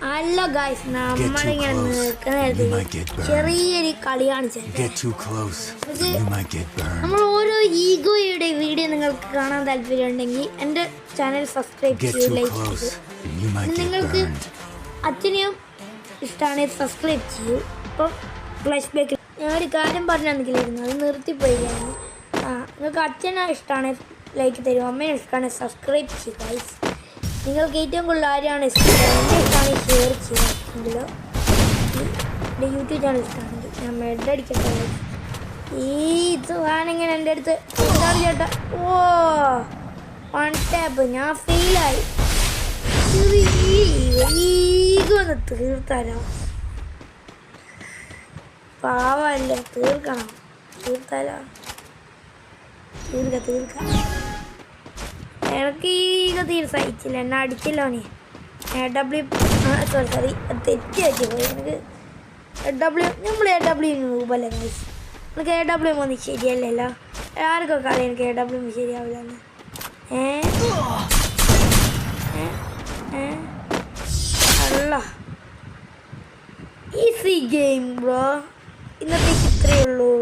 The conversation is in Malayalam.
ഹലോ ഗൈസ്, നമ്മളിങ്ങനെ നിൽക്കുന്ന ചെറിയൊരു കളിയാണ് നമ്മൾ ഓരോ ഈഗോയുടെ വീഡിയോ നിങ്ങൾക്ക് കാണാൻ താല്പര്യമുണ്ടെങ്കിൽ എൻ്റെ ചാനൽ സബ്സ്ക്രൈബ് ചെയ്യൂ, ലൈക്ക് ചെയ്യൂ. നിങ്ങൾക്ക് അച്ഛനെയും ഇഷ്ടമാണെങ്കിൽ സബ്സ്ക്രൈബ് ചെയ്യൂ. ഇപ്പം ഫ്ലാഷ് ബാക്കിൽ ഞാനൊരു കാര്യം പറഞ്ഞു തന്നില്ലായിരുന്നു, അത് നിർത്തിപ്പോയില്ലായിരുന്നു. നിങ്ങൾക്ക് അച്ഛനെ ഇഷ്ടമാണെങ്കിൽ ലൈക്ക് തരും, അമ്മയെ ഇഷ്ടമാണെങ്കിൽ സബ്സ്ക്രൈബ് ചെയ്യും ഗൈസ്. നിങ്ങൾക്ക് ഏറ്റവും കൂടുതൽ ആരെയാണ് ഇഷ്ടം, എന്നെ ഇഷ്ടമാണെങ്കിൽ ഷെയർ ചെയ്യാമെങ്കിലോ എൻ്റെ യൂട്യൂബ് ചാനൽ ഇഷ്ടമാണെങ്കിൽ ഞാൻ മെഡടിക്കട്ടെ. ഇത് വേണമെങ്കിൽ എൻ്റെ അടുത്ത് എന്താണ് ചേട്ടാ, ഓ 1 ടാപ്പ് ഞാൻ ഫെയിലായി. ഒന്ന് തീർത്താലോ, പാവല്ലേ, തീർക്കണം, തീർത്താലോ, തീർക്കാം. എനിക്ക് ഈഗ തീരെ സഹിച്ചില്ല, എന്നെ അടിച്ചല്ലോ നീ. സോറി തെറ്റി പറ്റിപ്പോയി. എനിക്ക് നമ്മൾ രൂപല്ലേ ഗൈസ്, എനിക്ക് ഒന്നും ശരിയല്ലല്ലോ. ആർക്കൊക്കെ അറിയാം എനിക്ക് ശരിയാവില്ലെന്ന്. അല്ല ഈസി ഗെയിം ബ്രോ, ഇന്നത്തേക്ക് ഇത്രയേ ഉള്ളൂ.